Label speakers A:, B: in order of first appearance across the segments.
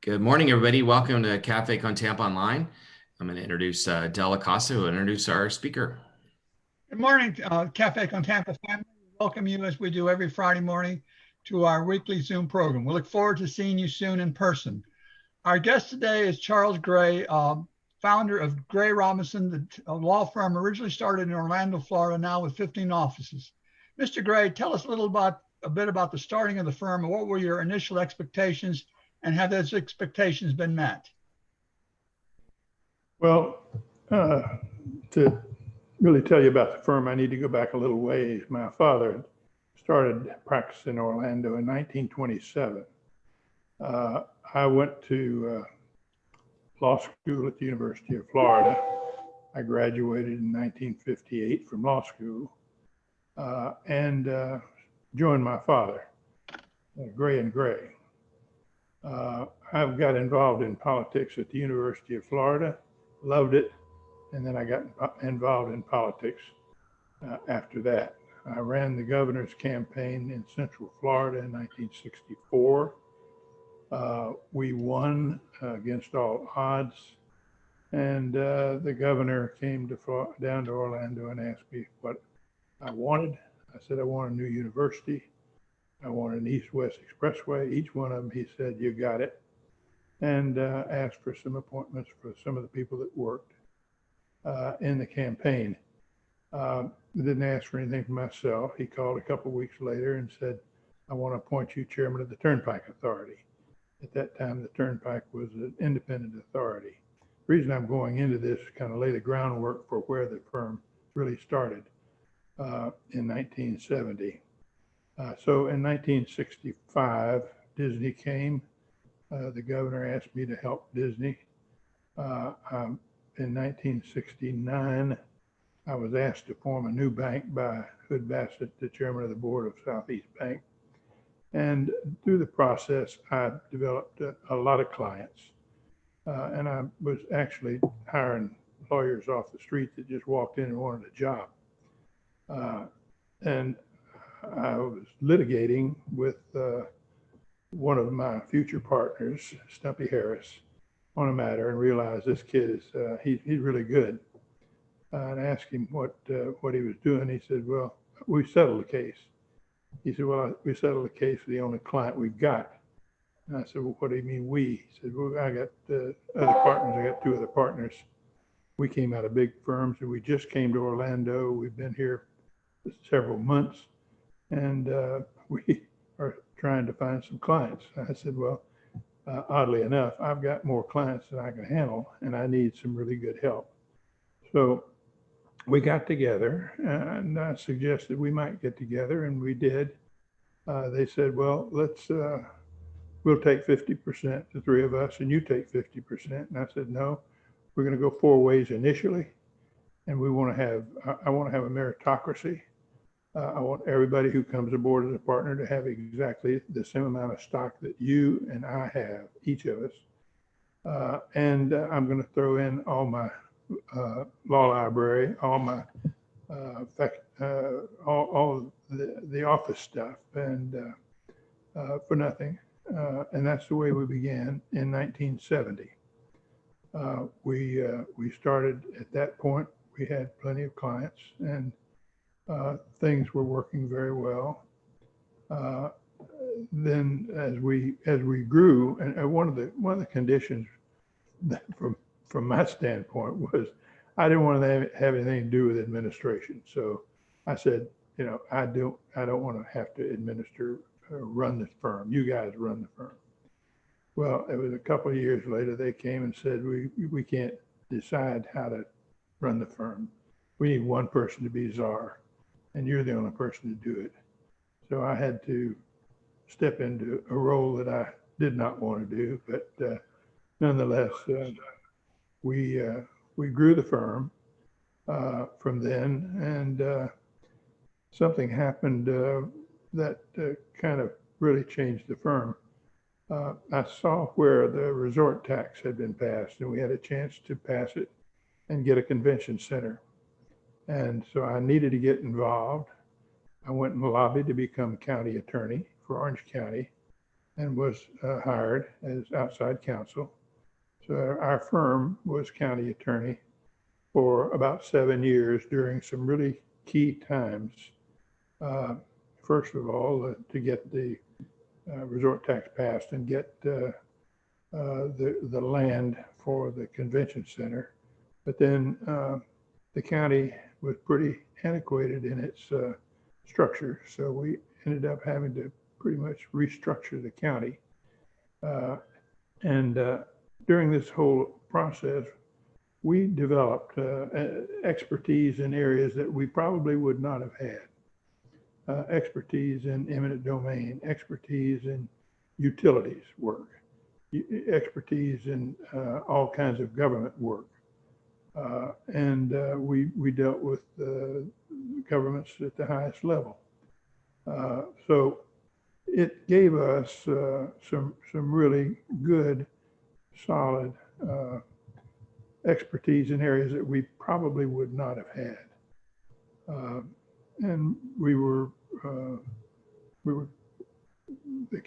A: Good morning, everybody. Welcome to Cafe con Tampa Online. I'm going to introduce Del Acosta, who will introduce our speaker.
B: Good morning, Café con Tampa family. Welcome you as we do every Friday morning to our weekly Zoom program. We look forward to seeing you soon in person. Our guest today is Charles Gray, founder of Gray Robinson, the law firm originally started in Orlando, Florida, now with 15 offices. Mr. Gray, tell us a bit about the starting of the firm and what were your initial expectations and have those expectations been met?
C: Well, to really tell you about the firm, I need to go back a little ways. My father started practice in Orlando in 1927. I went to law school at the University of Florida. I graduated in 1958 from law school and joined my father, Gray and Gray. I've got involved in politics at the University of Florida, loved it, and then I got involved in politics after that. I ran the governor's campaign in Central Florida in 1964. We won against all odds, and the governor came down to Orlando and asked me what I wanted. I said I want a new university. I want an east-west expressway. Each one of them, he said, you got it, and asked for some appointments for some of the people that worked in the campaign. Didn't ask for anything for myself. He called a couple of weeks later and said, I want to appoint you chairman of the Turnpike Authority. At that time, the Turnpike was an independent authority. The reason I'm going into this is kind of lay the groundwork for where the firm really started in 1970. So in 1965, Disney came. The governor asked me to help Disney. In 1969, I was asked to form a new bank by Hood Bassett, the chairman of the board of Southeast Bank. And through the process, I developed a lot of clients. And I was actually hiring lawyers off the street that just walked in and wanted a job. And I was litigating with one of my future partners, Stumpy Harris, on a matter and realized this kid is, he's really good. And I asked him what he was doing. He said, well, we settled the case. He said, well, we settled the case for the only client we've got. And I said, well, what do you mean we? He said, well, I got other partners. I got two other partners. We came out of big firms and we just came to Orlando. We've been here several months and we are trying to find some clients. I said, well, oddly enough, I've got more clients than I can handle and I need some really good help. So we got together and I suggested we might get together and we did. They said, well, we'll take 50%, the three of us, and you take 50%. And I said, no, we're going to go four ways initially. And I want to have a meritocracy. I want everybody who comes aboard as a partner to have exactly the same amount of stock that you and I have, each of us. And I'm going to throw in all my law library, all my all the office stuff, and for nothing. And that's the way we began in 1970. We started at that point. We had plenty of clients, and things were working very well. Then, as we grew, and one of the conditions that from my standpoint was I didn't want to have anything to do with administration. So I said, I don't want to have to administer, run this firm. You guys run the firm. Well, it was a couple of years later, they came and said, we can't decide how to run the firm. We need one person to be czar, and you're the only person to do it. So I had to step into a role that I did not want to do, but nonetheless, we grew the firm from then, and something happened that kind of really changed the firm. I saw where the resort tax had been passed, and we had a chance to pass it and get a convention center. And so I needed to get involved. I went and lobbied to become county attorney for Orange County. and was hired as outside counsel. So our firm was county attorney for about 7 years during some really key times. First of all, to get the resort tax passed and get the land for the convention center. But then the county was pretty antiquated in its structure. So we ended up having to pretty much restructure the county. And during this whole process, we developed expertise in areas that we probably would not have had. Expertise in eminent domain, expertise in utilities work, expertise in all kinds of government work. And we dealt with governments at the highest level. So it gave us some really good, solid expertise in areas that we probably would not have had. And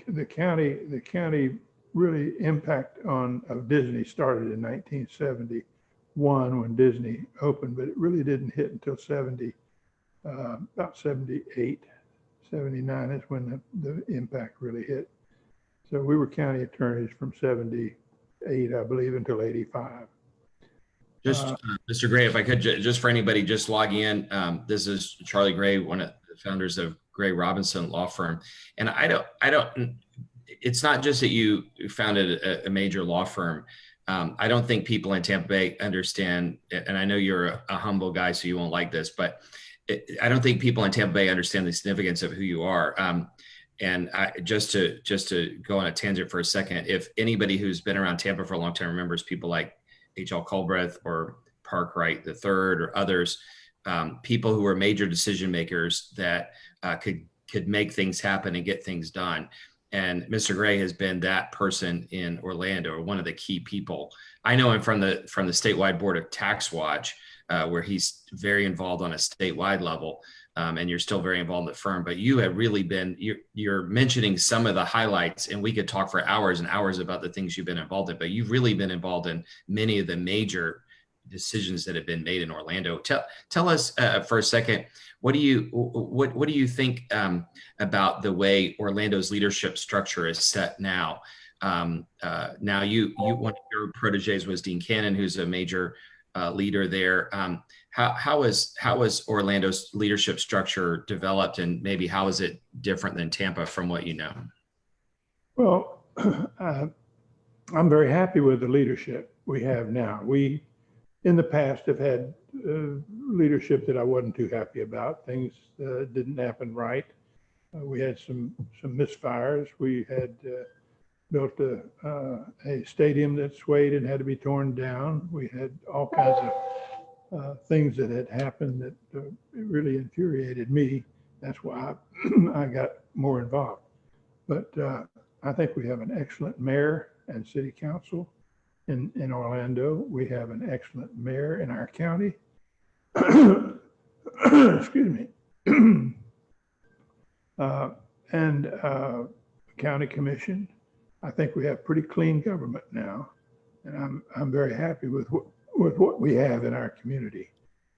C: the county really impact of Disney started in 1971 when Disney opened, but it really didn't hit until about 78, 79 is when the impact really hit. So we were county attorneys from 78, I believe, until 85.
A: Just Mr. Gray, if I could, just for anybody just logging in, this is Charlie Gray, one of the founders of Gray Robinson Law Firm. And it's not just that you founded a major law firm. I don't think people in Tampa Bay understand, and I know you're a humble guy, so you won't like this, but I don't think people in Tampa Bay understand the significance of who you are. And just to go on a tangent for a second, if anybody who's been around Tampa for a long time remembers people like H.L. Culbreth or Park Wright III or others, people who were major decision makers that could make things happen and get things done. And Mr. Gray has been that person in Orlando, or one of the key people. I know him from the statewide board of Tax Watch, where he's very involved on a statewide level. And you're still very involved in the firm, but you have really been, you're mentioning some of the highlights, and we could talk for hours and hours about the things you've been involved in, but you've really been involved in many of the major decisions that have been made in Orlando. Tell us for a second, what do you think about the way Orlando's leadership structure is set now? Now one of your proteges was Dean Cannon, who's a major leader there. How is Orlando's leadership structure developed, and maybe how is it different than Tampa from what you know?
C: Well, I'm very happy with the leadership we have now. We, in the past, have had leadership that I wasn't too happy about. Things didn't happen right. We had some misfires. We had built a stadium that swayed and had to be torn down. We had all kinds of things that had happened that really infuriated me. That's why I got more involved. But I think we have an excellent mayor and city council in Orlando. We have an excellent mayor in our county. Excuse me. And county commission. I think we have pretty clean government now, and I'm very happy with what we have in our community.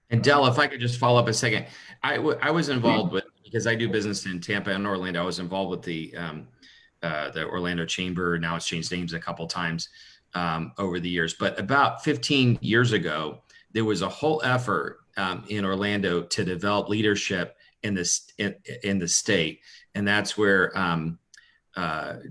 A: And Del, if I could just follow up a second, I was involved with, because I do business in Tampa and Orlando. I was involved with the Orlando Chamber. Now it's changed names a couple times over the years. But about 15 years ago, there was a whole effort in Orlando to develop leadership in the state, and that's where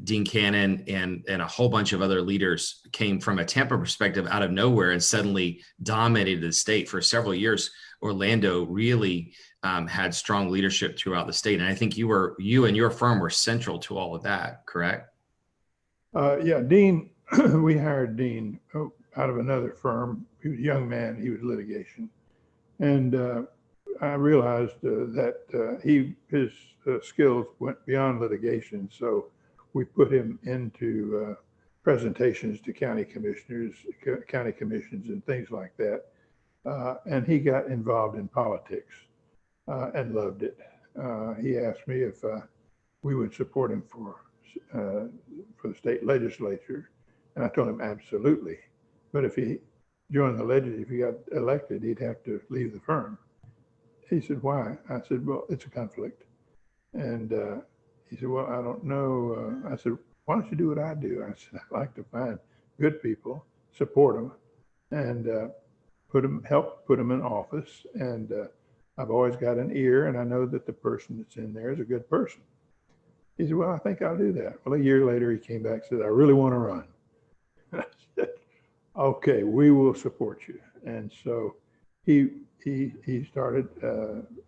A: Dean Cannon and a whole bunch of other leaders came from a Tampa perspective out of nowhere and suddenly dominated the state. For several years, Orlando really had strong leadership throughout the state. And I think you and your firm were central to all of that, correct?
C: Yeah, Dean, we hired Dean out of another firm. He was a young man, he was litigation. And I realized that his skills went beyond litigation. So we put him into presentations to county commissioners, county commissions and things like that. And he got involved in politics and loved it. He asked me if we would support him for for the state legislature? And I told him absolutely. But if he joined the legislature, if he got elected, he'd have to leave the firm. He said, why? I said, well, it's a conflict. And he said, well, I don't know. I said, why don't you do what I do? I said, I like to find good people, support them, and help put them in office. And I've always got an ear, and I know that the person that's in there is a good person. He said, well, I think I'll do that. Well, a year later, he came back and said, I really want to run. And I said, okay, we will support you. And so he started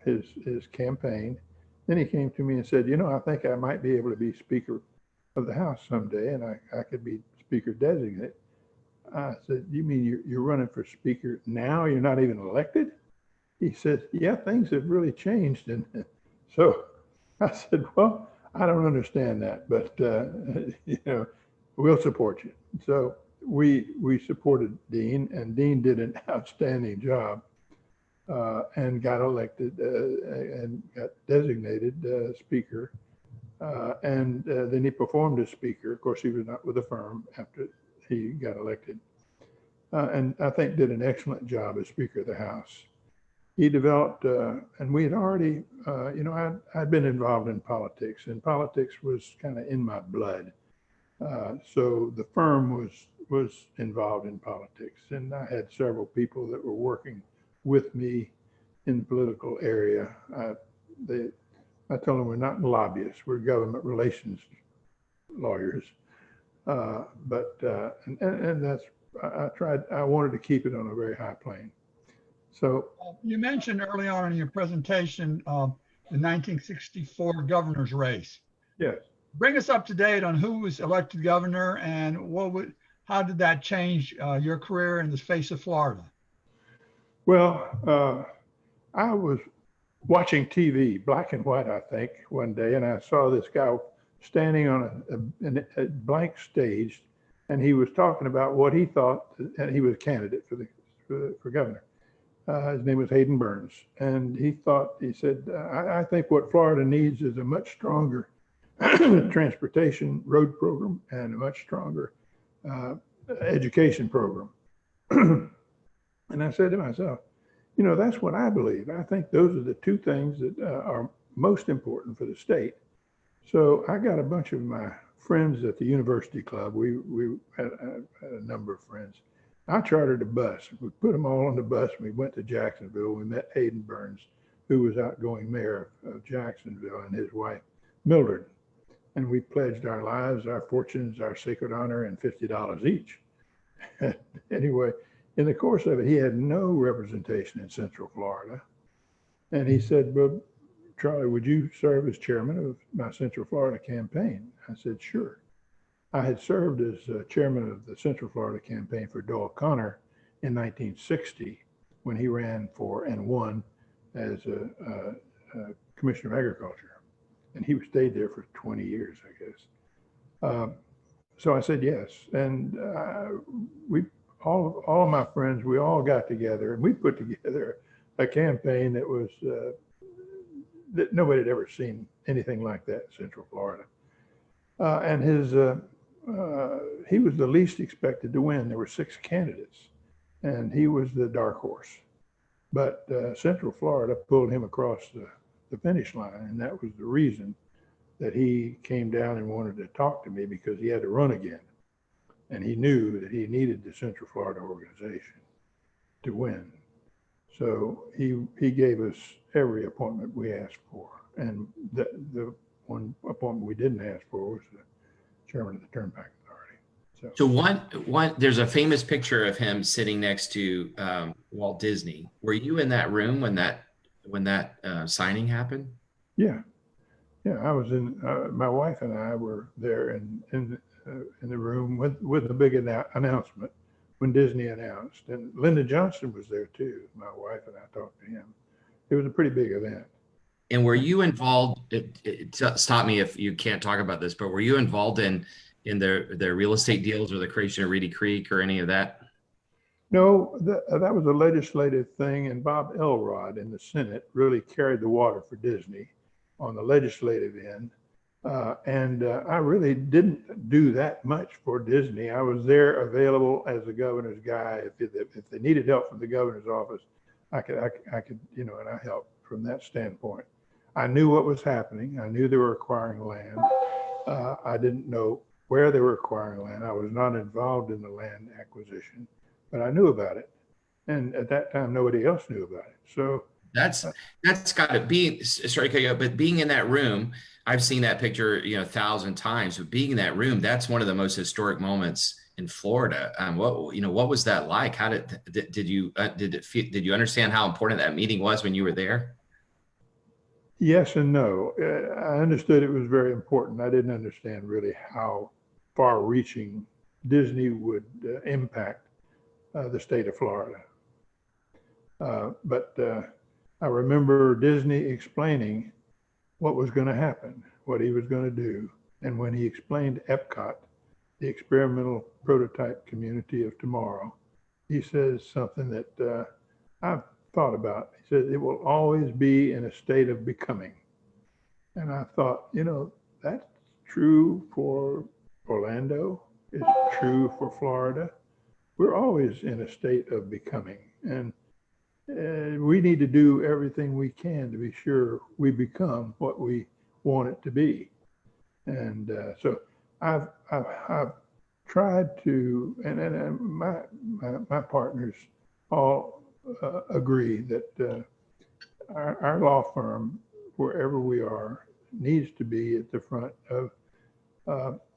C: his campaign. Then he came to me and said, I think I might be able to be Speaker of the House someday, and I could be Speaker designate. I said, you mean you're running for Speaker now? You're not even elected? He said, yeah, things have really changed. And so I said, well, I don't understand that, but we'll support you. So we supported Dean, and Dean did an outstanding job and got elected and got designated Speaker. And then he performed as Speaker. Of course, he was not with the firm after he got elected. And I think did an excellent job as Speaker of the House. He developed, and we had already, I'd been involved in politics, and politics was kind of in my blood. So the firm was involved in politics, and I had several people that were working with me in the political area. I told them we're not lobbyists, we're government relations lawyers. And that's, I wanted to keep it on a very high plane. So
B: you mentioned early on in your presentation the 1964 governor's race.
C: Yes.
B: Bring us up to date on who was elected governor and how did that change your career in the face of Florida?
C: Well, I was watching TV, black and white, I think, one day, and I saw this guy standing on a blank stage, and he was talking about what he thought, and he was a candidate for governor. His name was Hayden Burns, and he said, I think what Florida needs is a much stronger transportation road program and a much stronger education program. And I said to myself, that's what I believe. I think those are the two things that are most important for the state. So I got a bunch of my friends at the University Club. We had a number of friends. I chartered a bus. We put them all on the bus. We went to Jacksonville. We met Hayden Burns, who was outgoing mayor of Jacksonville, and his wife, Mildred. And we pledged our lives, our fortunes, our sacred honor, and $50 each. Anyway, in the course of it, he had no representation in Central Florida. And he said, well, Charlie, would you serve as chairman of my Central Florida campaign? I said, sure. I had served as chairman of the Central Florida campaign for Doyle Connor in 1960 when he ran for and won as a commissioner of agriculture. And he stayed there for 20 years, I guess. So I said yes. And all of my friends, we all got together and we put together a campaign that was that nobody had ever seen anything like that in Central Florida. And he was the least expected to win. There were 6 candidates, and he was the dark horse. But Central Florida pulled him across the finish line, and that was the reason that he came down and wanted to talk to me, because he had to run again. And he knew that he needed the Central Florida organization to win. So he gave us every appointment we asked for. And the one appointment we didn't ask for was the chairman of the Turnpike Authority.
A: So one, there's a famous picture of him sitting next to Walt Disney. Were you in that room when that signing happened?
C: Yeah, I was in. My wife and I were there in the room with the big announcement when Disney announced, and Lyndon Johnson was there too. My wife and I talked to him. It was a pretty big event.
A: And were you involved? Stop me if you can't talk about this, but were you involved in their real estate deals or the creation of Reedy Creek or any of that?
C: No, that was a legislative thing, and Bob Elrod in the Senate really carried the water for Disney on the legislative end. I really didn't do that much for Disney. I was there available as the governor's guy. If they needed help from the governor's office, I could, you know, and I helped from that standpoint. I knew what was happening. I knew they were acquiring land. I didn't know where they were acquiring land. I was not involved in the land acquisition, but I knew about it. And at that time, nobody else knew about it. So
A: That's got to be, sorry to cut you off, but being in that room, I've seen that picture, you know, 1,000 times, but being in that room, that's one of the most historic moments in Florida. What was that like? How did you did you understand how important that meeting was when you were there?
C: yes and no. I understood it was very important. I didn't understand really how far-reaching Disney would impact the state of Florida. But I remember Disney explaining what was going to happen, what he was going to do. And when he explained Epcot, the experimental prototype community of tomorrow, he says something that I've thought about. He said, it will always be in a state of becoming. And I thought, you know, that's true for Orlando. It's true for Florida. We're always in a state of becoming. And we need to do everything we can to be sure we become what we want it to be. And so I've tried to, and my partners all agree that our law firm, wherever we are, needs to be at the front of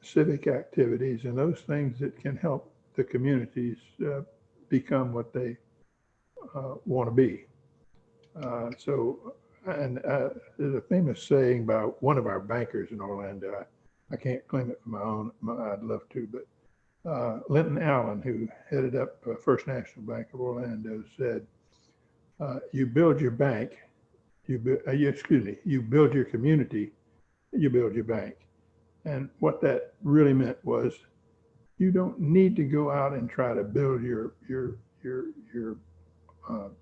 C: civic activities and those things that can help the communities become what they want to be. There's a famous saying by one of our bankers in Orlando. I can't claim it for my own. I'd love to, but Linton Allen, who headed up First National Bank of Orlando, said, "You build your bank, you build your community, you build your bank." And what that really meant was, you don't need to go out and try to build your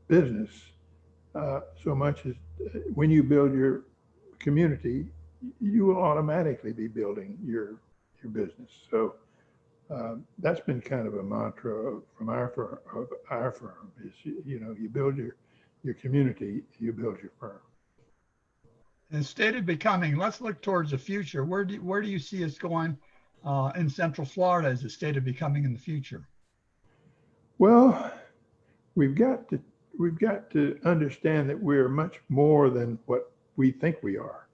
C: business so much as when you build your community, you will automatically be building your business. So that's been kind of a mantra from our firm is, you know, you build your community, you build your firm.
B: In the state of becoming, let's look towards the future. Where do you see us going in Central Florida as a state of becoming in the future?
C: Well, we've got to understand that we're much more than what we think we are.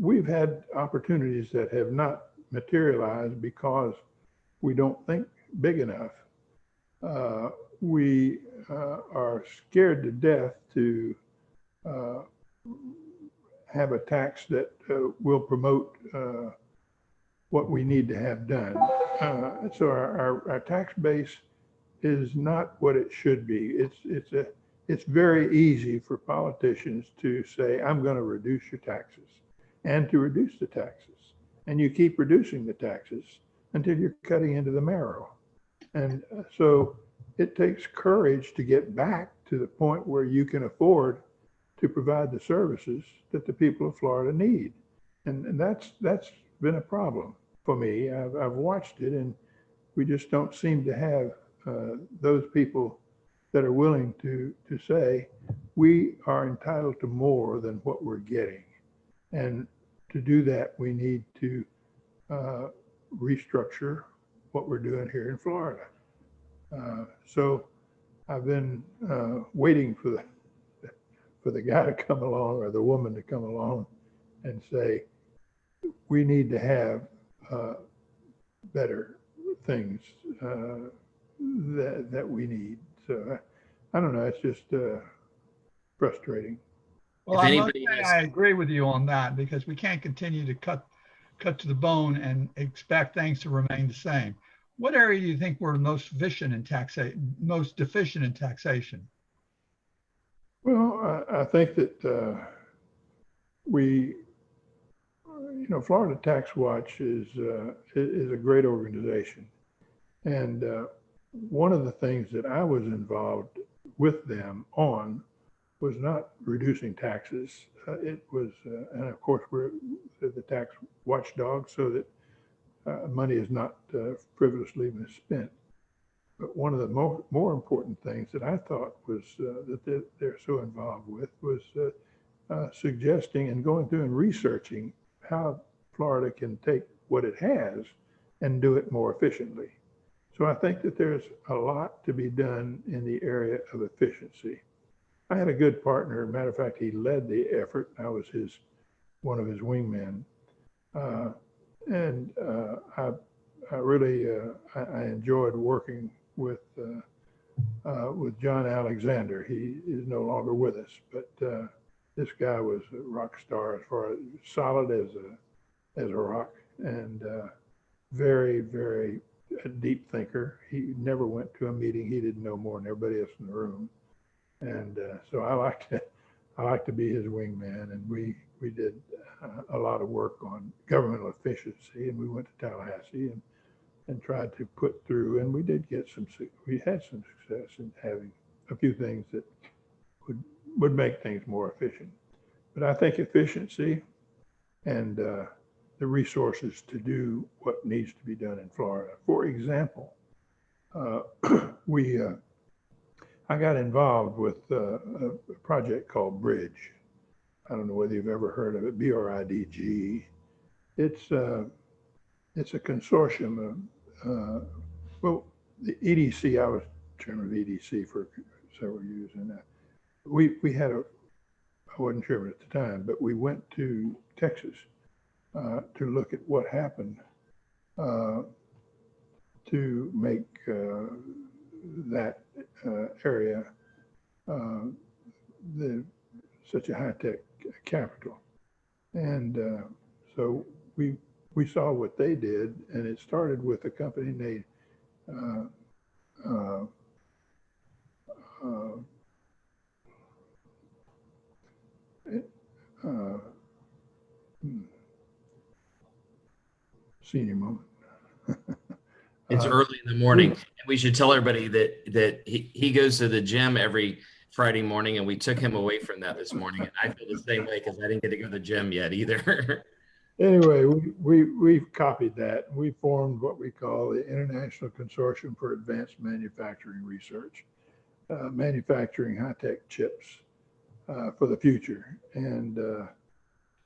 C: We've had opportunities that have not materialized because we don't think big enough. We are scared to death to have a tax that will promote what we need to have done. So our tax base is not what it should be. It's very easy for politicians to say, I'm going to reduce your taxes, and to reduce the taxes. And you keep reducing the taxes until you're cutting into the marrow. And so it takes courage to get back to the point where you can afford to provide the services that the people of Florida need. And that's been a problem for me. I've watched it, and we just don't seem to have those people that are willing to say, we are entitled to more than what we're getting. And to do that, we need to restructure what we're doing here in Florida. So I've been waiting for the guy to come along, or the woman to come along and say, we need to have better things that we need. So I don't know, it's just frustrating.
B: Well, I agree with you on that, because we can't continue to cut to the bone and expect things to remain the same. What area do you think we're most deficient in taxation?
C: Well, I think that Florida Tax Watch is a great organization. And one of the things that I was involved with them on was not reducing taxes. It was, and of course, we're the tax watchdog, so that money is not frivolously misspent. But one of the more important things that I thought was that they're so involved with was suggesting and going through and researching how Florida can take what it has and do it more efficiently. So I think that there's a lot to be done in the area of efficiency. I had a good partner. Matter of fact, he led the effort. I was one of his wingmen. I really I enjoyed working with John Alexander. He is no longer with us, but this guy was a rock star, as far as solid as a rock, and very, very a deep thinker. He never went to a meeting he didn't know more than everybody else in the room, and so I like to be his wingman. And we did a lot of work on governmental efficiency, and we went to Tallahassee and tried to put through, and we had some success in having a few things that would make things more efficient. But I think efficiency and the resources to do what needs to be done in Florida. For example, I got involved with a project called Bridge. I don't know whether you've ever heard of it, BRIDG. It's a consortium of, well, the EDC, I was chairman of EDC for several years, and we had I wasn't chairman at the time, but we went to Texas to look at what happened to make that area such a high-tech capital. And so we saw what they did, and it started with a company named senior moment.
A: It's early in the morning. And we should tell everybody that he goes to the gym every Friday morning, and we took him away from that this morning. And I feel the same way because I didn't get to go to the gym yet either.
C: Anyway, we've copied that. We formed what we call the International Consortium for Advanced Manufacturing Research, manufacturing high-tech chips for the future. And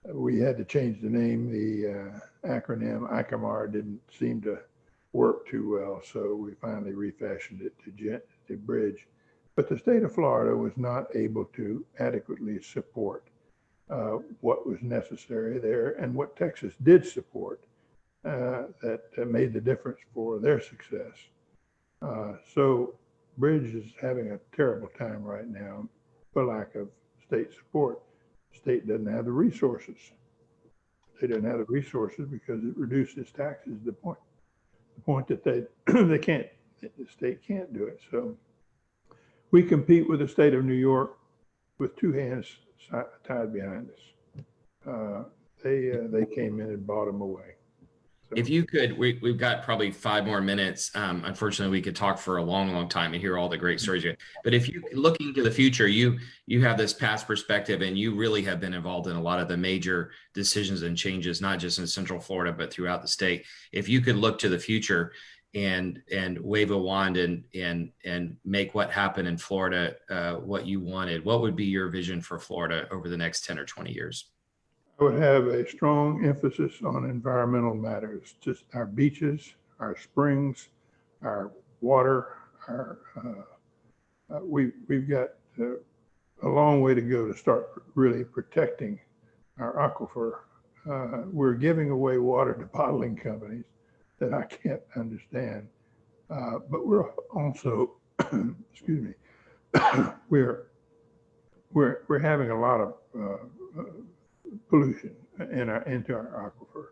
C: we had to change the name. The acronym ICOMAR didn't seem to work too well, so we finally refashioned it to Bridge. But the state of Florida was not able to adequately support what was necessary there, and what Texas did support that made the difference for their success. So Bridge is having a terrible time right now for lack of state support. The state doesn't have the resources. They didn't have the resources because it reduces taxes. The point that they can't, the state can't do it. So we compete with the state of New York with two hands tied behind us. They came in and bought them away. So.
A: If you could, we've got probably 5 more minutes. Unfortunately, we could talk for a long, long time and hear all the great stories. But if you looking to the future, you have this past perspective, and you really have been involved in a lot of the major decisions and changes, not just in Central Florida, but throughout the state. If you could look to the future and wave a wand and make what happened in Florida what you wanted, what would be your vision for Florida over the next 10 or 20 years?
C: I would have a strong emphasis on environmental matters, just our beaches, our springs, our water. We've got a long way to go to start really protecting our aquifer. We're giving away water to bottling companies that I can't understand, but we're also, excuse me, we're having a lot of pollution into our aquifer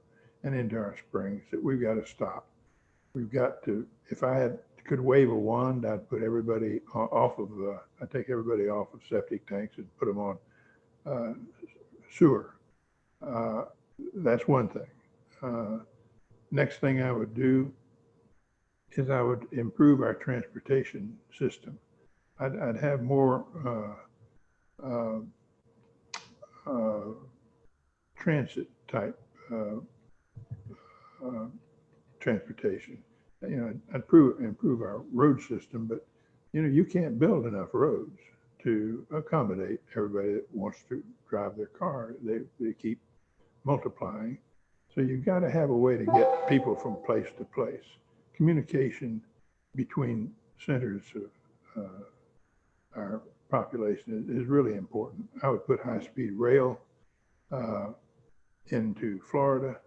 C: and into our springs that we've got to stop. We've got to, if I could wave a wand, I'd put everybody off of, I'd take everybody off of septic tanks and put them on sewer. That's one thing. Next thing I would do is I would improve our transportation system. I'd have more uh, uh, transit type transportation. Improve our road system, but you can't build enough roads to accommodate everybody that wants to drive their car. They keep multiplying. So you've got to have a way to get people from place to place. Communication between centers of our population is really important. I would put high-speed rail into Florida.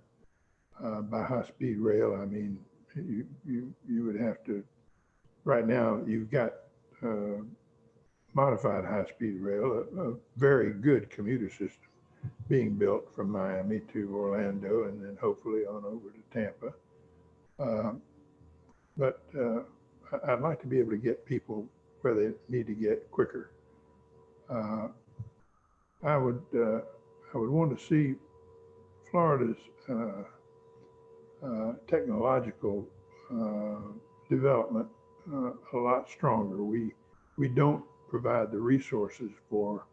C: By high-speed rail, I mean you would have to. Right now, you've got modified high-speed rail, a very good commuter system being built from Miami to Orlando and then hopefully on over to Tampa. But I'd like to be able to get people where they need to get quicker. I would want to see Florida's technological development a lot stronger. We don't provide the resources for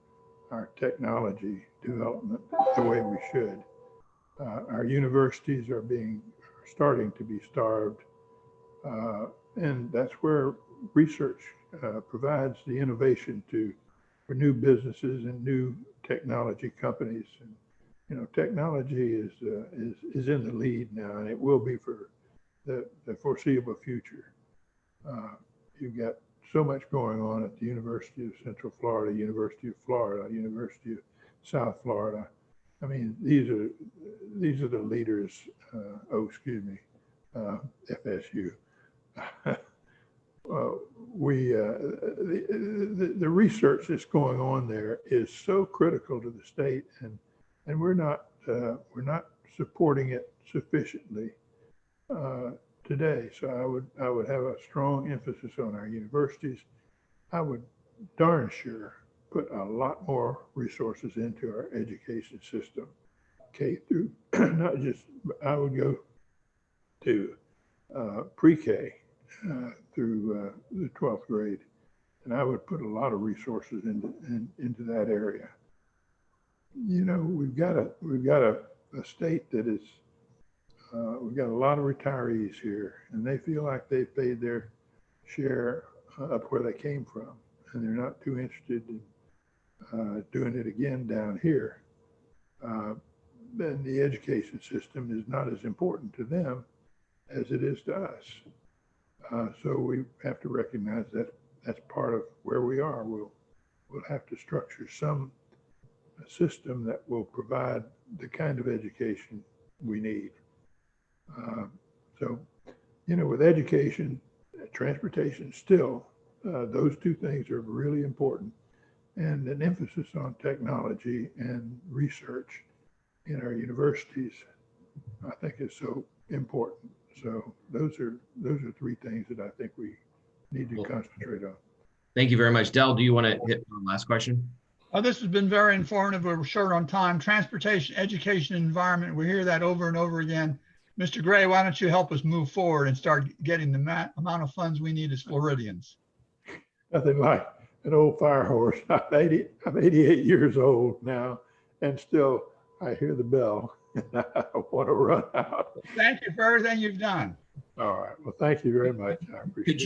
C: our technology development the way we should. Our universities are starting to be starved, and that's where research provides the innovation for new businesses and new technology companies. And technology is in the lead now, and it will be for the foreseeable future. You've got so much going on at the University of Central Florida, University of Florida, University of South Florida. I mean, these are the leaders. FSU. The research that's going on there is so critical to the state, and we're not supporting it sufficiently today. So I would have a strong emphasis on our universities. I would darn sure put a lot more resources into our education system, K through not just. I would go to pre-K through the 12th grade, and I would put a lot of resources into that area. We've got a state that is. We've got a lot of retirees here, and they feel like they've paid their share up where they came from, and they're not too interested in doing it again down here. Then the education system is not as important to them as it is to us. So we have to recognize that that's part of where we are. We'll have to structure some system that will provide the kind of education we need. So, with education, transportation still, those two things are really important. And an emphasis on technology and research in our universities, I think, is so important. So those are three things that I think we need to concentrate on.
A: Thank you very much. Del, do you want to hit one last question?
B: This has been very informative. We're short on time. Transportation, education, environment. We hear that over and over again. Mr. Gray, why don't you help us move forward and start getting the amount of funds we need as Floridians?
C: Nothing like an old fire horse. I'm 88 years old now, and still I hear the bell and I want to run out.
B: Thank you for everything you've done.
C: All right. Well, thank you very much. I appreciate it.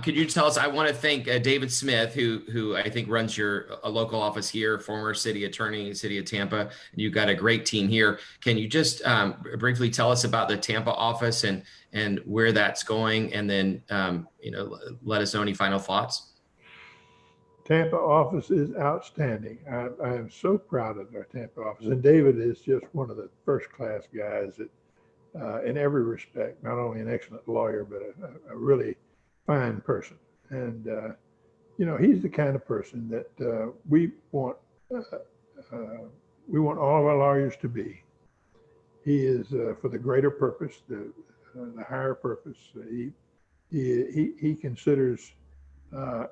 A: Could you tell us? I want to thank David Smith, who I think runs your local office here, former city attorney, city of Tampa. And you've got a great team here. Can you just briefly tell us about the Tampa office and where that's going, and then let us know any final thoughts?
C: Tampa office is outstanding. I am so proud of our Tampa office, and David is just one of the first-class guys that. In every respect, not only an excellent lawyer, but a really fine person. And, he's the kind of person that we want all of our lawyers to be. He is for the greater purpose, the higher purpose. He considers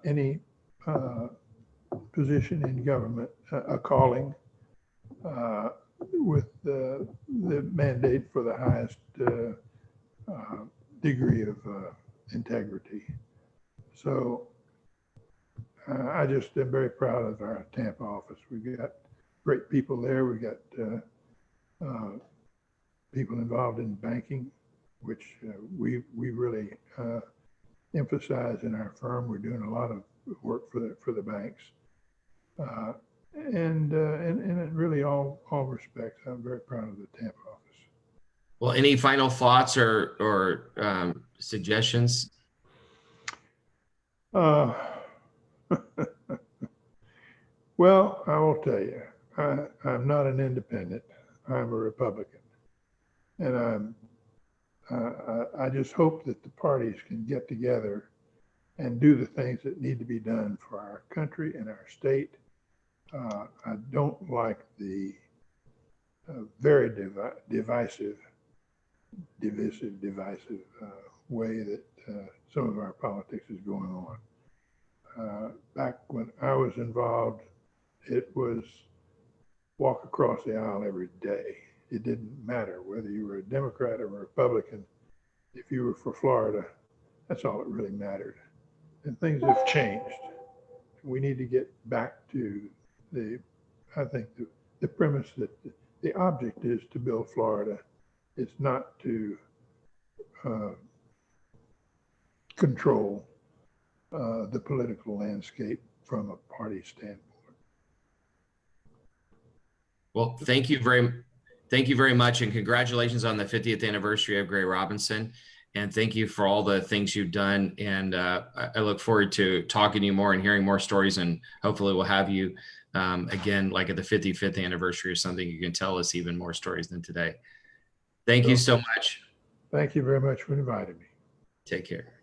C: any position in government a calling, with the mandate for the highest degree of integrity. So I just am very proud of our Tampa office. We've got great people there. We've got people involved in banking, which we really emphasize in our firm. We're doing a lot of work for the banks, and in really all respects, I'm very proud of the Tampa office.
A: Well, any final thoughts or suggestions?
C: Well, I will tell you, I'm not an independent. I'm a Republican, and I just hope that the parties can get together and do the things that need to be done for our country and our state. I don't like the very divisive way that some of our politics is going on. Back when I was involved, it was walk across the aisle every day. It didn't matter whether you were a Democrat or a Republican. If you were for Florida, that's all that really mattered. And things have changed. We need to get back to I think the premise that the object is to build Florida. It's not to control the political landscape from a party standpoint.
A: Well, thank you very much, and congratulations on the 50th anniversary of Gray Robinson. And thank you for all the things you've done. And I look forward to talking to you more and hearing more stories. And hopefully we'll have you again, like at the 55th anniversary or something. You can tell us even more stories than today. Thank you so much.
C: Thank you very much for inviting me.
A: Take care.